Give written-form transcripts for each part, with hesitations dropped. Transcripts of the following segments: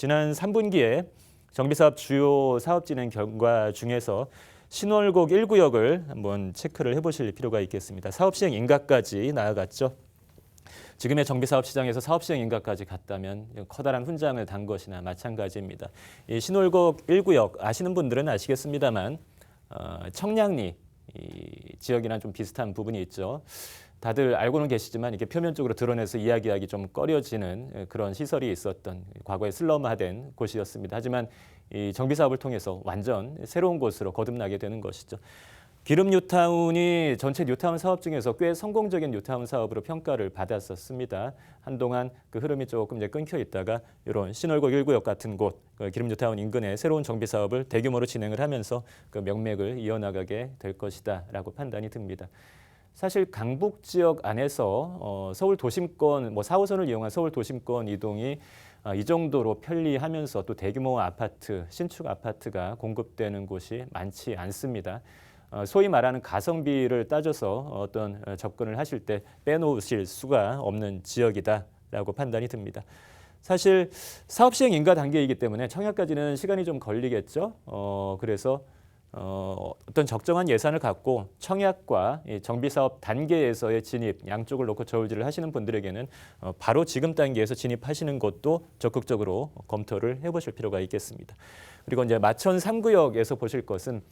지난 3분기에 정비사업 주요 사업 진행 결과 중에서 신월곡 1구역을 한번 체크를 해보실 필요가 있겠습니다. 사업 시행 인가까지 나아갔죠. 지금의 정비사업 시장에서 사업 시행 인가까지 갔다면 커다란 훈장을 단 것이나 마찬가지입니다. 이 신월곡 1구역 아시는 분들은 아시겠습니다만 청량리 이 지역이랑 좀 비슷한 부분이 있죠. 다들 알고는 계시지만 이게 표면적으로 드러내서 이야기하기 좀 꺼려지는 그런 시설이 있었던 과거에 슬럼화된 곳이었습니다. 하지만 이 정비사업을 통해서 완전 새로운 곳으로 거듭나게 되는 것이죠. 기름 뉴타운이 전체 뉴타운 사업 중에서 꽤 성공적인 뉴타운 사업으로 평가를 받았었습니다. 한동안 그 흐름이 조금 이제 끊겨 있다가 이런 신월곡 1구역 같은 곳, 기름 뉴타운 인근에 새로운 정비 사업을 대규모로 진행을 하면서 그 명맥을 이어나가게 될 것이다라고 판단이 듭니다. 사실 강북 지역 안에서 서울 도심권, 4호선을 이용한 서울 도심권 이동이 이 정도로 편리하면서 또 대규모 아파트, 신축 아파트가 공급되는 곳이 많지 않습니다. 소위 말하는 가성비를 따져서 어떤 접근을 하실 때 빼놓으실 수가 없는 지역이다라고 판단이 듭니다. 사실 사업 시행 인가 단계이기 때문에 청약까지는 시간이 좀 걸리겠죠. 그래서 어떤 적정한 예산을 갖고 청약과 정비사업 단계에서의 진입 양쪽을 놓고 저울질을 하시는 분들에게는 바로 지금 단계에서 진입하시는 것도 적극적으로 검토를 해보실 필요가 있겠습니다. 그리고 이제 마천 3구역에서 보실 것은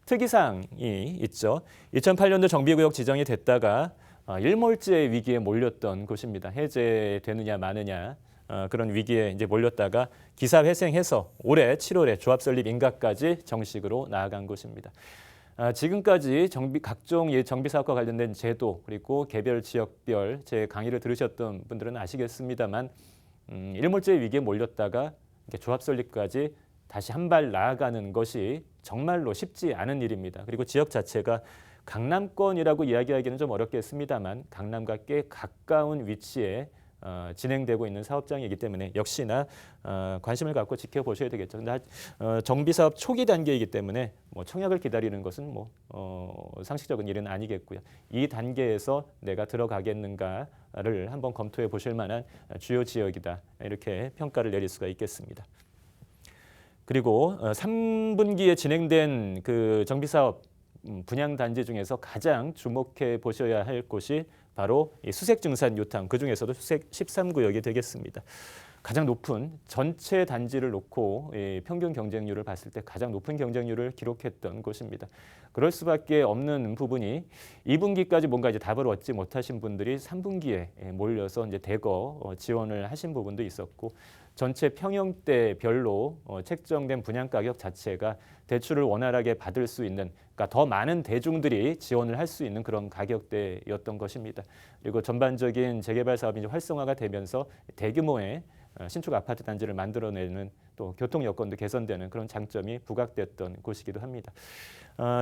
특이사항이 있죠. 2008년도 정비구역 지정이 됐다가 일몰제 위기에 몰렸던 곳입니다. 해제되느냐 마느냐 그런 위기에 이제 몰렸다가 기사 회생해서 올해 7월에 조합 설립 인가까지 정식으로 나아간 곳입니다. 지금까지 각종 정비 사업과 관련된 제도 그리고 개별 지역별 제 강의를 들으셨던 분들은 아시겠습니다만 일몰제 위기에 몰렸다가 조합 설립까지 다시 한 발 나아가는 것이 정말로 쉽지 않은 일입니다. 그리고 지역 자체가 강남권이라고 이야기하기는 좀 어렵겠습니다만 강남과 꽤 가까운 위치에 진행되고 있는 사업장이기 때문에 역시나 관심을 갖고 지켜보셔야 되겠죠. 근데 정비사업 초기 단계이기 때문에 청약을 기다리는 것은 상식적인 일은 아니겠고요. 이 단계에서 내가 들어가겠는가를 한번 검토해 보실 만한 주요 지역이다. 이렇게 평가를 내릴 수가 있겠습니다. 그리고 3분기에 진행된 그 정비사업 분양 단지 중에서 가장 주목해 보셔야 할 곳이 바로 이 수색증산 뉴타운, 그중에서도 수색 13구역이 되겠습니다. 가장 높은 전체 단지를 놓고 평균 경쟁률을 봤을 때 가장 높은 경쟁률을 기록했던 곳입니다. 그럴 수밖에 없는 부분이 2분기까지 뭔가 이제 답을 얻지 못하신 분들이 3분기에 몰려서 이제 대거 지원을 하신 부분도 있었고 전체 평형대별로 책정된 분양 가격 자체가 대출을 원활하게 받을 수 있는 그러니까 더 많은 대중들이 지원을 할 수 있는 그런 가격대였던 것입니다. 그리고 전반적인 재개발 사업이 이제 활성화가 되면서 대규모의 신축 아파트 단지를 만들어내는 또 교통 여건도 개선되는 그런 장점이 부각됐던 곳이기도 합니다.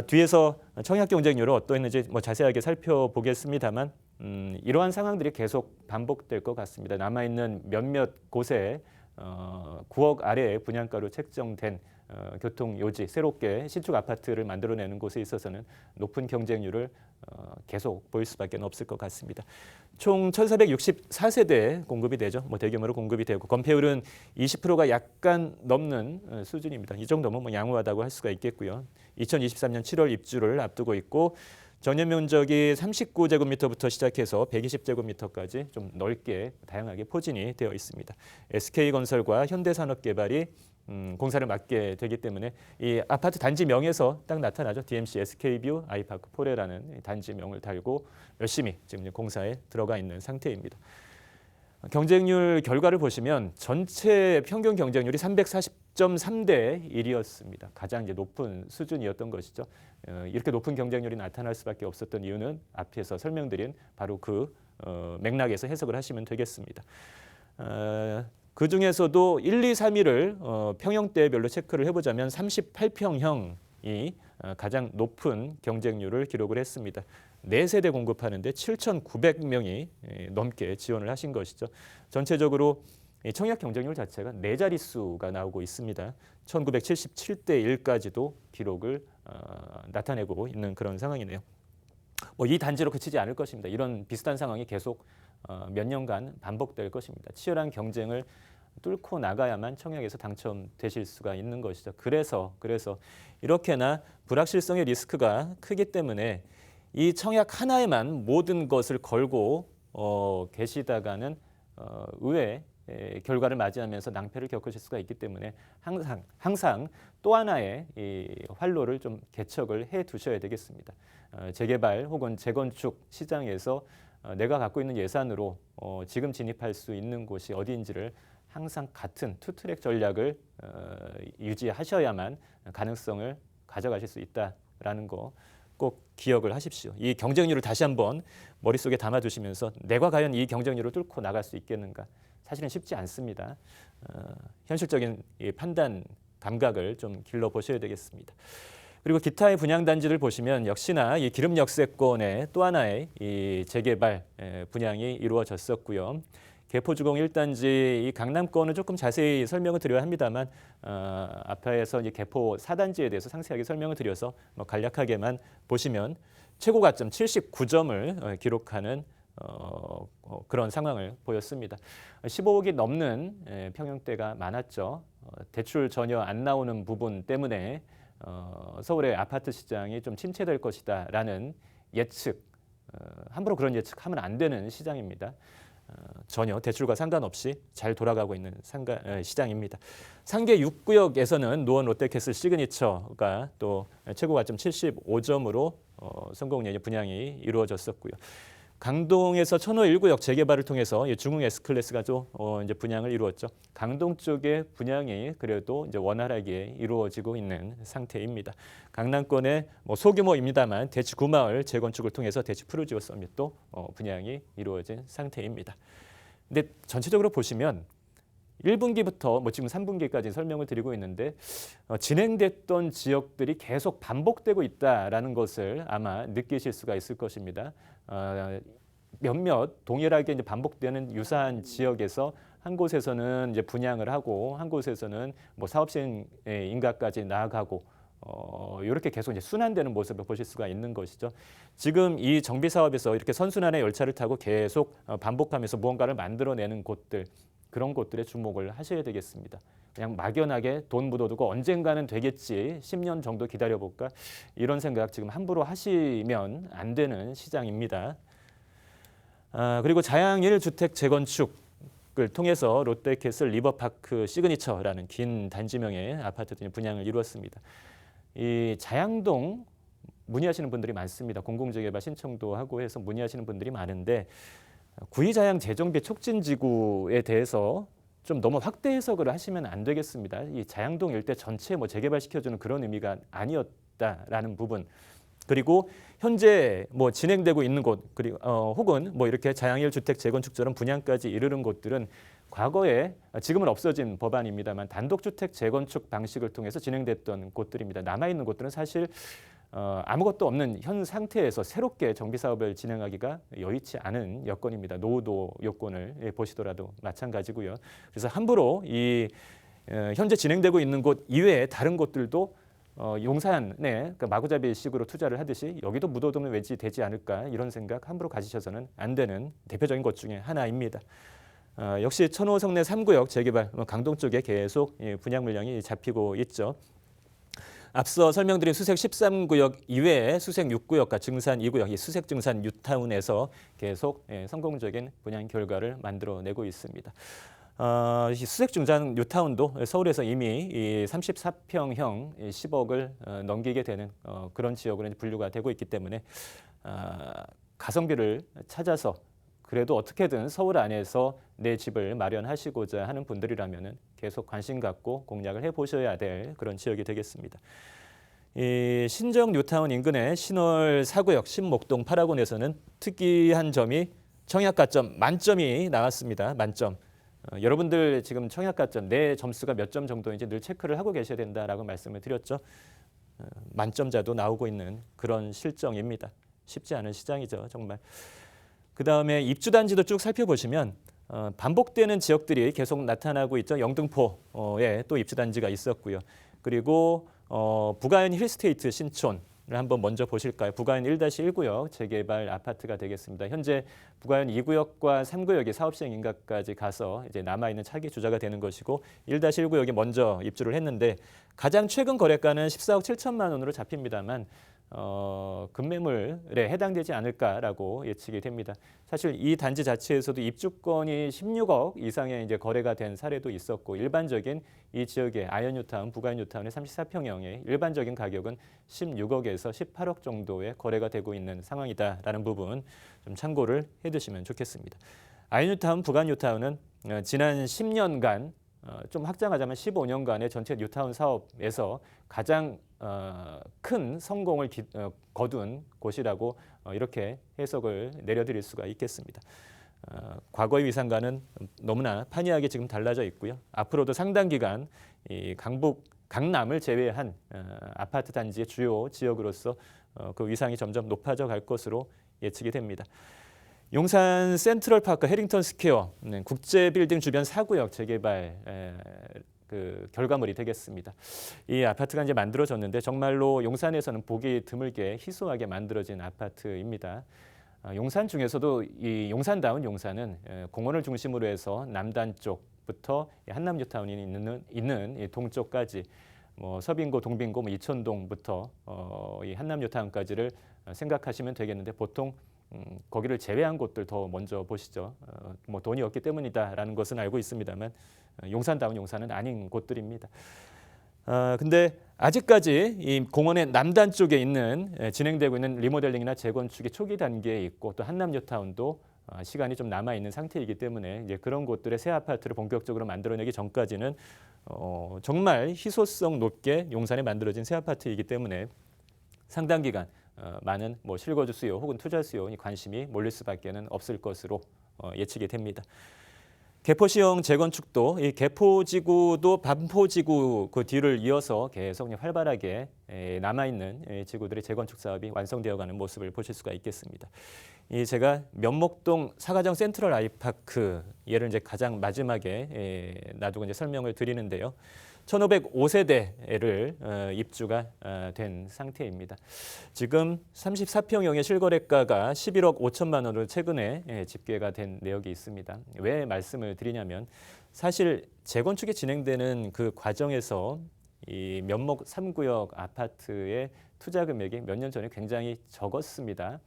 뒤에서 청약 경쟁률을 어떠했는지 자세하게 살펴보겠습니다만 이러한 상황들이 계속 반복될 것 같습니다. 남아있는 몇몇 곳에 9억 아래의 분양가로 책정된 교통 요지, 새롭게 신축 아파트를 만들어내는 곳에 있어서는 높은 경쟁률을 계속 보일 수밖에 없을 것 같습니다. 총 1,464세대 공급이 되죠. 대규모로 공급이 되고 건폐율은 20%가 약간 넘는 수준입니다. 이 정도면 양호하다고 할 수가 있겠고요. 2023년 7월 입주를 앞두고 있고 전용 면적이 39제곱미터부터 시작해서 120제곱미터까지 좀 넓게 다양하게 포진이 되어 있습니다. SK건설과 현대산업개발이 공사를 맡게 되기 때문에 이 아파트 단지명에서 딱 나타나죠. DMC SK뷰 아이파크 포레라는 단지명을 달고 열심히 지금 공사에 들어가 있는 상태입니다. 경쟁률 결과를 보시면 전체 평균 경쟁률이 340.3대 1이었습니다. 가장 이제 높은 수준이었던 것이죠. 이렇게 높은 경쟁률이 나타날 수밖에 없었던 이유는 앞에서 설명드린 바로 그 맥락에서 해석을 하시면 되겠습니다. 그 중에서도 1, 2, 3위를 평형대별로 체크를 해보자면 38평형이 가장 높은 경쟁률을 기록을 했습니다. 4세대 공급하는데 7,900명이 넘게 지원을 하신 것이죠. 전체적으로 청약 경쟁률 자체가 4자릿수가 나오고 있습니다. 1977대 1까지도 기록을 나타내고 있는 그런 상황이네요. 이 단지로 그치지 않을 것입니다. 이런 비슷한 상황이 계속 몇 년간 반복될 것입니다. 치열한 경쟁을 뚫고 나가야만 청약에서 당첨되실 수가 있는 것이죠. 그래서 이렇게나 불확실성의 리스크가 크기 때문에 이 청약 하나에만 모든 것을 걸고 계시다가는 의외의 결과를 맞이하면서 낭패를 겪으실 수가 있기 때문에 항상 또 하나의 이 활로를 좀 개척을 해 두셔야 되겠습니다. 재개발 혹은 재건축 시장에서 내가 갖고 있는 예산으로 지금 진입할 수 있는 곳이 어디인지를 항상 같은 투트랙 전략을 유지하셔야만 가능성을 가져가실 수 있다라는 거 꼭 기억을 하십시오. 이 경쟁률을 다시 한번 머릿속에 담아두시면서 내가 과연 이 경쟁률을 뚫고 나갈 수 있겠는가? 사실은 쉽지 않습니다. 현실적인 이 판단 감각을 좀 길러보셔야 되겠습니다. 그리고 기타의 분양단지를 보시면 역시나 이 기름 역세권의 또 하나의 이 재개발 분양이 이루어졌었고요. 개포주공 1단지 이 강남권은 조금 자세히 설명을 드려야 합니다만 앞에서 이제 개포 4단지에 대해서 상세하게 설명을 드려서 간략하게만 보시면 최고 가점 79점을 기록하는 그런 상황을 보였습니다. 15억이 넘는 평형대가 많았죠. 대출 전혀 안 나오는 부분 때문에 서울의 아파트 시장이 좀 침체될 것이다라는 예측, 함부로 그런 예측하면 안 되는 시장입니다. 전혀 대출과 상관없이 잘 돌아가고 있는 시장입니다. 상계 6구역에서는 노원 롯데캐슬 시그니처가 또 최고 가점 75점으로 성공연이 분양이 이루어졌었고요. 강동에서 천호 1구역 재개발을 통해서 중흥 S클래스가 이제 분양을 이루었죠. 강동 쪽의 분양이 그래도 이제 원활하게 이루어지고 있는 상태입니다. 강남권의 소규모입니다만 대치 구마을 재건축을 통해서 대치 푸르지오 서밋도 분양이 이루어진 상태입니다. 근데 전체적으로 보시면 1분기부터 지금 3분기까지 설명을 드리고 있는데 진행됐던 지역들이 계속 반복되고 있다라는 것을 아마 느끼실 수가 있을 것입니다. 몇몇 동일하게 이제 반복되는 유사한 지역에서 한 곳에서는 이제 분양을 하고 한 곳에서는 사업 시행 인가까지 나아가고 이렇게 계속 이제 순환되는 모습을 보실 수가 있는 것이죠. 지금 이 정비 사업에서 이렇게 선순환의 열차를 타고 계속 반복하면서 무언가를 만들어내는 곳들, 그런 곳들에 주목을 하셔야 되겠습니다. 그냥 막연하게 돈 묻어두고 언젠가는 되겠지, 10년 정도 기다려볼까, 이런 생각 지금 함부로 하시면 안 되는 시장입니다. 그리고 자양 1주택 재건축을 통해서 롯데캐슬 리버파크 시그니처라는 긴 단지명의 아파트들이 분양을 이루었습니다. 이 자양동 문의하시는 분들이 많습니다. 공공재개발 신청도 하고 해서 문의하시는 분들이 많은데 구의자양 재정비 촉진지구에 대해서 좀 너무 확대 해석을 하시면 안 되겠습니다. 이 자양동 일대 전체 재개발시켜주는 그런 의미가 아니었다라는 부분. 그리고 현재 진행되고 있는 곳, 그리고 혹은 이렇게 자양 1주택 재건축처럼 분양까지 이르는 곳들은 과거에 지금은 없어진 법안입니다만 단독주택 재건축 방식을 통해서 진행됐던 곳들입니다. 남아있는 곳들은 사실 아무것도 없는 현 상태에서 새롭게 정비 사업을 진행하기가 여의치 않은 여건입니다. 노후도 여건을 보시더라도 마찬가지고요. 그래서 함부로 이 현재 진행되고 있는 곳 이외에 다른 곳들도 용산에 그러니까 마구잡이식으로 투자를 하듯이 여기도 묻어두면 왠지 되지 않을까, 이런 생각 함부로 가지셔서는 안 되는 대표적인 곳 중에 하나입니다. 역시 천호 성내 3구역 재개발 강동 쪽에 계속 분양 물량이 잡히고 있죠. 앞서 설명드린 수색 13구역 이외에 수색 6구역과 증산 2구역, 이 수색 증산 뉴타운에서 계속 성공적인 분양 결과를 만들어내고 있습니다. 수색 증산 뉴타운도 서울에서 이미 이 34평형 10억을 넘기게 되는 그런 지역으로 분류가 되고 있기 때문에 가성비를 찾아서 그래도 어떻게든 서울 안에서 내 집을 마련하시고자 하는 분들이라면 계속 관심 갖고 공략을 해보셔야 될 그런 지역이 되겠습니다. 이 신정 뉴타운 인근의 신월 4구역 신목동 8학원에서는 특이한 점이 청약가점 만점이 나왔습니다. 만점. 여러분들 지금 청약가점 내 점수가 몇 점 정도인지 늘 체크를 하고 계셔야 된다라고 말씀을 드렸죠. 만점자도 나오고 있는 그런 실정입니다. 쉽지 않은 시장이죠, 정말. 그 다음에 입주단지도 쭉 살펴보시면 반복되는 지역들이 계속 나타나고 있죠. 영등포에 또 입주단지가 있었고요. 그리고 부가현 힐스테이트 신촌, 한번 먼저 보실까요? 부가현 1-1구역 재개발 아파트가 되겠습니다. 현재 부가현 2구역과 3구역이 사업 시행 인가까지 가서 이제 남아 있는 차기 주자가 되는 것이고 1-1구역이 먼저 입주를 했는데 가장 최근 거래가는 14억 7천만 원으로 잡힙니다만 급매물에 해당되지 않을까라고 예측이 됩니다. 사실 이 단지 자체에서도 입주권이 16억 이상의 이제 거래가 된 사례도 있었고 일반적인 이 지역의 아현뉴타운, 부가현뉴타운의 34평형의 일반적인 가격은 16억에서 18억 정도의 거래가 되고 있는 상황이다라는 부분 좀 참고를 해두시면 좋겠습니다. 아현뉴타운, 부가현뉴타운은 지난 10년간 좀 확장하자면 15년간의 전체 뉴타운 사업에서 가장 큰 성공을 거둔 곳이라고 이렇게 해석을 내려드릴 수가 있겠습니다. 과거의 위상과는 너무나 판이하게 지금 달라져 있고요. 앞으로도 상당 기간 이 강남을 제외한 아파트 단지의 주요 지역으로서 그 위상이 점점 높아져 갈 것으로 예측이 됩니다. 용산 센트럴파크 해링턴 스퀘어 국제 빌딩 주변 4구역 재개발 그 결과물이 되겠습니다. 이 아파트가 이제 만들어졌는데 정말로 용산에서는 보기 드물게 희소하게 만들어진 아파트입니다. 용산 중에서도 이 용산다운 용산은 공원을 중심으로 해서 남단 쪽부터 한남뉴타운이 있는 이 동쪽까지 뭐 서빙고, 동빙고, 뭐 이촌동부터 이 한남뉴타운까지를 생각하시면 되겠는데 보통 거기를 제외한 곳들 더 먼저 보시죠. 뭐 돈이 없기 때문이다라는 것은 알고 있습니다만 용산다운 용산은 아닌 곳들입니다. 근데 아직까지 이 공원의 남단 쪽에 있는 진행되고 있는 리모델링이나 재건축이 초기 단계에 있고 또 한남뉴타운도 시간이 좀 남아 있는 상태이기 때문에 이제 그런 곳들의 새 아파트를 본격적으로 만들어내기 전까지는 정말 희소성 높게 용산에 만들어진 새 아파트이기 때문에 상당 기간 많은 뭐 실거주 수요 혹은 투자 수요에 관심이 몰릴 수밖에는 없을 것으로 예측이 됩니다. 개포시형 재건축도 이 개포지구도 반포지구 그 뒤를 이어서 계속 활발하게 남아있는 지구들의 재건축 사업이 완성되어가는 모습을 보실 수가 있겠습니다. 이 제가 면목동 사가정 센트럴 아이파크 얘를 이제 가장 마지막에 놔두고 이제 설명을 드리는데요. 1505세대를 입주가 된 상태입니다. 지금 34평형의 실거래가가 11억 5천만 원으로 최근에 집계가 된 내역이 있습니다. 왜 말씀을 드리냐면 사실 재건축이 진행되는 그 과정에서 이 면목 3구역 아파트의 투자 금액이 몇 년 전에 굉장히 적었습니다.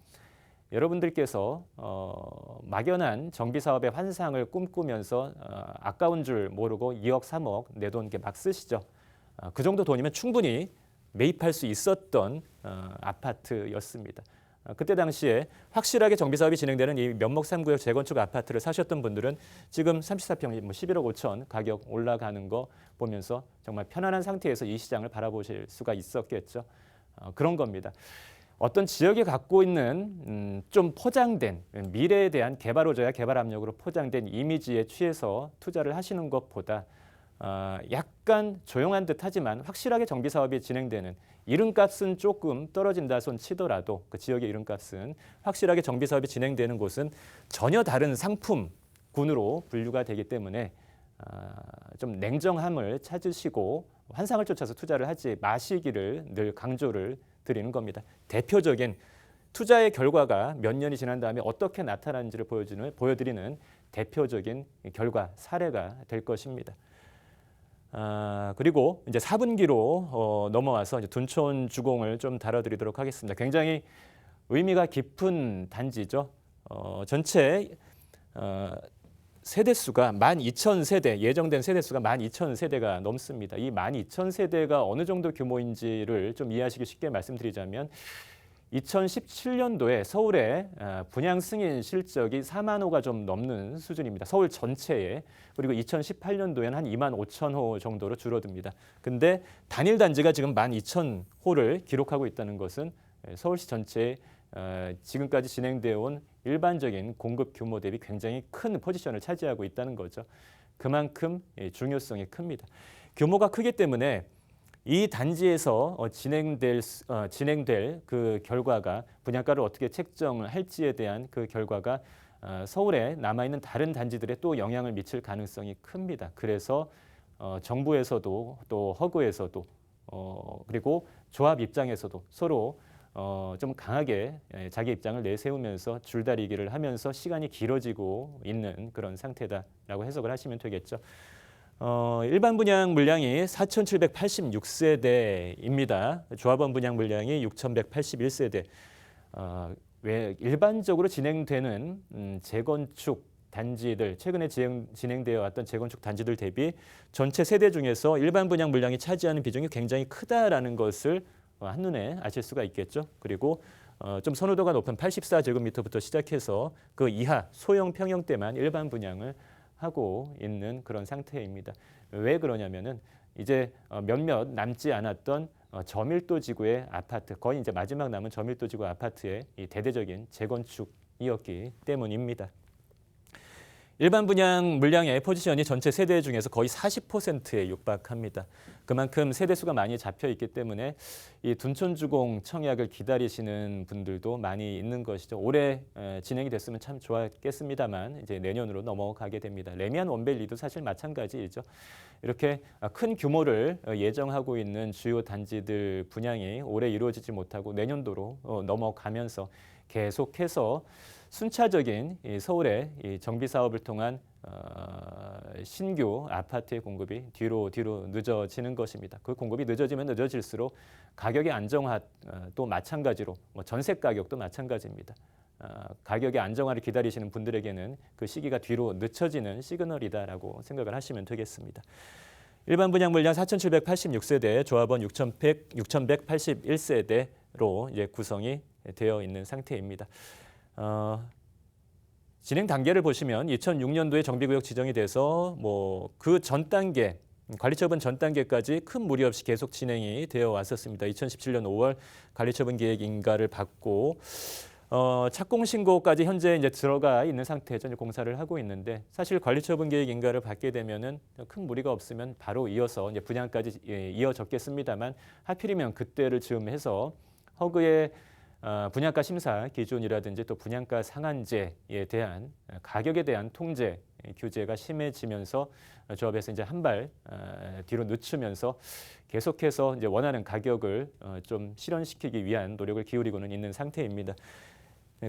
여러분들께서 막연한 정비 사업의 환상을 꿈꾸면서 아까운 줄 모르고 2억, 3억 내 돈 막 쓰시죠. 그 정도 돈이면 충분히 매입할 수 있었던 아파트였습니다. 그때 당시에 확실하게 정비 사업이 진행되는 이 면목 3구역 재건축 아파트를 사셨던 분들은 지금 34평이 뭐 11억 5천 가격 올라가는 거 보면서 정말 편안한 상태에서 이 시장을 바라보실 수가 있었겠죠. 그런 겁니다. 어떤 지역이 갖고 있는 좀 포장된 미래에 대한 개발호조야 개발 압력으로 포장된 이미지에 취해서 투자를 하시는 것보다 약간 조용한 듯 하지만 확실하게 정비 사업이 진행되는 이름값은 조금 떨어진다 손 치더라도 그 지역의 이름값은 확실하게 정비 사업이 진행되는 곳은 전혀 다른 상품군으로 분류가 되기 때문에 좀 냉정함을 찾으시고 환상을 쫓아서 투자를 하지 마시기를 늘 강조를 드리는 겁니다. 대표적인 투자의 결과가 몇 년이 지난 다음에 어떻게 나타나는지를 보여드리는 대표적인 결과 사례가 될 것입니다. 그리고 이제 4분기로 넘어와서 이제 둔촌 주공을 좀 다뤄드리도록 하겠습니다. 굉장히 의미가 깊은 단지죠. 전체 세대수가 12,000세대, 예정된 세대수가 12,000세대가 넘습니다. 이 12,000세대가 어느 정도 규모인지를 좀 이해하시기 쉽게 말씀드리자면 2017년도에 서울의 분양 승인 실적이 4만 호가 좀 넘는 수준입니다. 서울 전체에. 그리고 2018년도에는 한 2만 5천 호 정도로 줄어듭니다. 근데 단일 단지가 지금 12,000호를 기록하고 있다는 것은 서울시 전체에 지금까지 진행되어 온 일반적인 공급 규모 대비 굉장히 큰 포지션을 차지하고 있다는 거죠. 그만큼 중요성이 큽니다. 규모가 크기 때문에 이 단지에서 진행될 그 결과가 분양가를 어떻게 책정을 할지에 대한 그 결과가 서울에 남아있는 다른 단지들에 또 영향을 미칠 가능성이 큽니다. 그래서 정부에서도 또 허그에서도 그리고 조합 입장에서도 서로 좀 강하게 자기 입장을 내세우면서 줄다리기를 하면서 시간이 길어지고 있는 그런 상태다라고 해석을 하시면 되겠죠. 일반 분양 물량이 4,786세대입니다. 조합원 분양 물량이 6,181세대. 왜 일반적으로 진행되는 재건축 단지들, 최근에 진행되어 왔던 재건축 단지들 대비 전체 세대 중에서 일반 분양 물량이 차지하는 비중이 굉장히 크다라는 것을 한눈에 아실 수가 있겠죠. 그리고 좀 선호도가 높은 84제곱미터부터 시작해서 그 이하 소형 평형대만 일반 분양을 하고 있는 그런 상태입니다. 왜 그러냐면은 이제 몇몇 남지 않았던 저밀도 지구의 아파트, 거의 이제 마지막 남은 저밀도 지구 아파트의 이 대대적인 재건축이었기 때문입니다. 일반 분양 물량의 포지션이 전체 세대 중에서 거의 40%에 육박합니다. 그만큼 세대수가 많이 잡혀 있기 때문에 이 둔촌주공 청약을 기다리시는 분들도 많이 있는 것이죠. 올해 진행이 됐으면 참 좋았겠습니다만 이제 내년으로 넘어가게 됩니다. 레미안 원밸리도 사실 마찬가지이죠. 이렇게 큰 규모를 예정하고 있는 주요 단지들 분양이 올해 이루어지지 못하고 내년도로 넘어가면서 계속해서 순차적인 서울의 정비 사업을 통한 신규 아파트의 공급이 뒤로 늦어지는 것입니다. 그 공급이 늦어지면 늦어질수록 가격의 안정화도 마찬가지로 전세 가격도 마찬가지입니다. 가격의 안정화를 기다리시는 분들에게는 그 시기가 뒤로 늦춰지는 시그널이다라고 생각을 하시면 되겠습니다. 일반 분양 물량 4,786세대, 조합원 6,181세대로 이제 구성이 되어 있는 상태입니다. 진행 단계를 보시면 2006년도에 정비구역 지정이 돼서 그 전 단계, 관리처분 전 단계까지 큰 무리 없이 계속 진행이 되어 왔었습니다. 2017년 5월 관리처분 계획 인가를 받고 착공 신고까지 현재 이제 들어가 있는 상태에서 공사를 하고 있는데 사실 관리처분 계획 인가를 받게 되면은 큰 무리가 없으면 바로 이어서 이제 분양까지 이어졌겠습니다만 하필이면 그때를 즈음해서 허그의 분양가 심사 기준이라든지 또 분양가 상한제에 대한 가격에 대한 통제 규제가 심해지면서 조합에서 이제 한 발 뒤로 늦추면서 계속해서 이제 원하는 가격을 좀 실현시키기 위한 노력을 기울이고는 있는 상태입니다.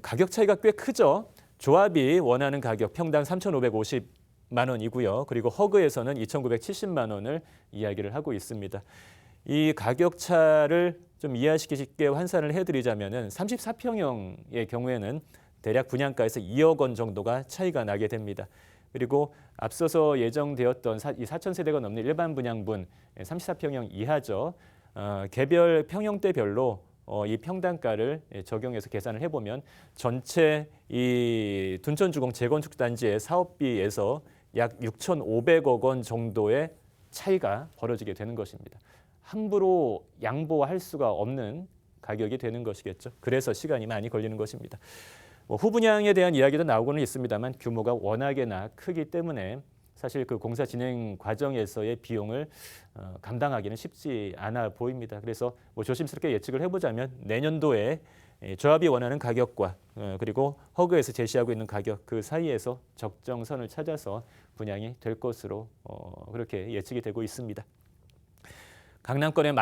가격 차이가 꽤 크죠. 조합이 원하는 가격 평당 3,550만 원이고요. 그리고 허그에서는 2,970만 원을 이야기를 하고 있습니다. 이 가격 차를 좀 이해하시기 환산을 해드리자면은 34평형의 경우에는 대략 분양가에서 2억 원 정도가 차이가 나게 됩니다. 그리고 앞서서 예정되었던 이 4,000세대가 넘는 일반 분양분 34평형 이하죠. 개별 평형대별로 이 평당가를 적용해서 계산을 해보면 전체 이 둔촌주공 재건축 단지의 사업비에서 약 6,500억 원 정도의 차이가 벌어지게 되는 것입니다. 함부로 양보할 수가 없는 가격이 되는 것이겠죠. 그래서 시간이 많이 걸리는 것입니다. 후분양에 대한 이야기도 나오고는 있습니다만 규모가 워낙에나 크기 때문에 사실 그 공사 진행 과정에서의 비용을 감당하기는 쉽지 않아 보입니다. 그래서 조심스럽게 예측을 해보자면 내년도에 조합이 원하는 가격과 그리고 허그에서 제시하고 있는 가격 그 사이에서 적정선을 찾아서 분양이 될 것으로 그렇게 예측이 되고 있습니다. 강남권의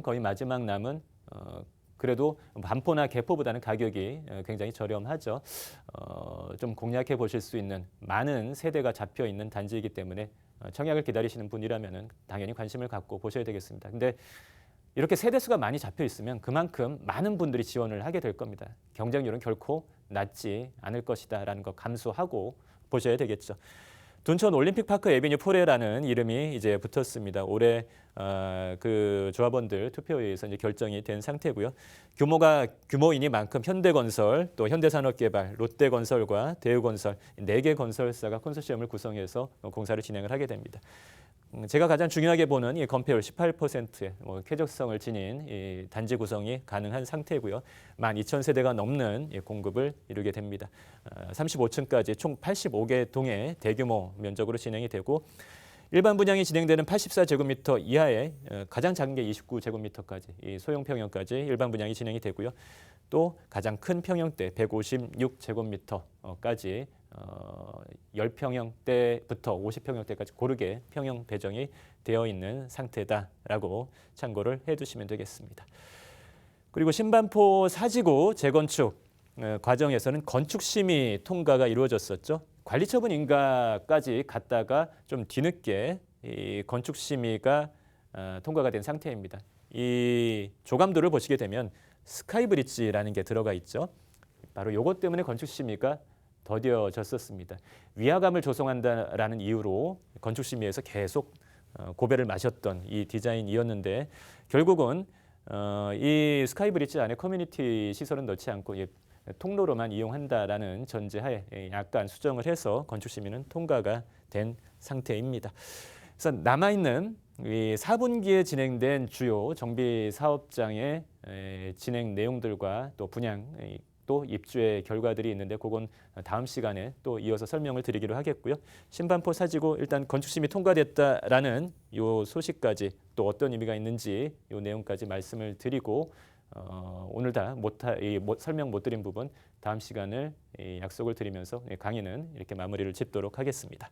거의 마지막 남은 그래도 반포나 개포보다는 가격이 굉장히 저렴하죠. 좀 공략해 보실 수 있는 많은 세대가 잡혀 있는 단지이기 때문에 청약을 기다리시는 분이라면 당연히 관심을 갖고 보셔야 되겠습니다. 근데 이렇게 세대수가 많이 잡혀 있으면 그만큼 많은 분들이 지원을 하게 될 겁니다. 경쟁률은 결코 낮지 않을 것이다라는 거 감수하고 보셔야 되겠죠. 둔촌 올림픽파크 에비뉴 포레라는 이름이 이제 붙었습니다. 올해 그 조합원들 투표에 의해서 이제 결정이 된 상태고요. 규모이니만큼 현대건설, 또 현대산업개발, 롯데건설과 대우건설 4개 건설사가 컨소시엄을 구성해서 공사를 진행을 하게 됩니다. 제가 가장 중요하게 보는 이 건폐율 18%의 쾌적성을 지닌 이 단지 구성이 가능한 상태고요. 12,000세대가 넘는 공급을 이루게 됩니다. 35층까지 총 85개 동의 대규모 면적으로 진행이 되고 일반 분양이 진행되는 84제곱미터 이하의 가장 작은 게 29제곱미터까지 이 소형 평형까지 일반 분양이 진행이 되고요. 또 가장 큰 평형대 156제곱미터까지 10평형대부터 50평형대까지 고르게 평형 배정이 되어 있는 상태다라고 참고를 해두시면 되겠습니다. 그리고 신반포 사지구 재건축 과정에서는 건축심의 통과가 이루어졌었죠. 관리처분 인가까지 갔다가 좀 뒤늦게 이 건축심의가 통과가 된 상태입니다. 이 조감도를 보시게 되면 스카이브릿지라는 게 들어가 있죠. 바로 이것 때문에 건축심의가 더뎌졌었습니다. 위화감을 조성한다라는 이유로 건축심의에서 계속 고배를 마셨던 이 디자인이었는데 결국은 이 스카이브릿지 안에 커뮤니티 시설은 넣지 않고 통로로만 이용한다라는 전제하에 약간 수정을 해서 건축심의는 통과가 된 상태입니다. 그래서 남아있는 이 4분기에 진행된 주요 정비 사업장의 진행 내용들과 또 분양 또 입주의 결과들이 있는데 그건 다음 시간에 또 이어서 설명을 드리기로 하겠고요. 신반포 사지구 일단 건축심의 통과됐다라는 이 소식까지 또 어떤 의미가 있는지 이 내용까지 말씀을 드리고 오늘 다 설명 못 드린 부분 다음 시간을 약속을 드리면서 강의는 이렇게 마무리를 짓도록 하겠습니다.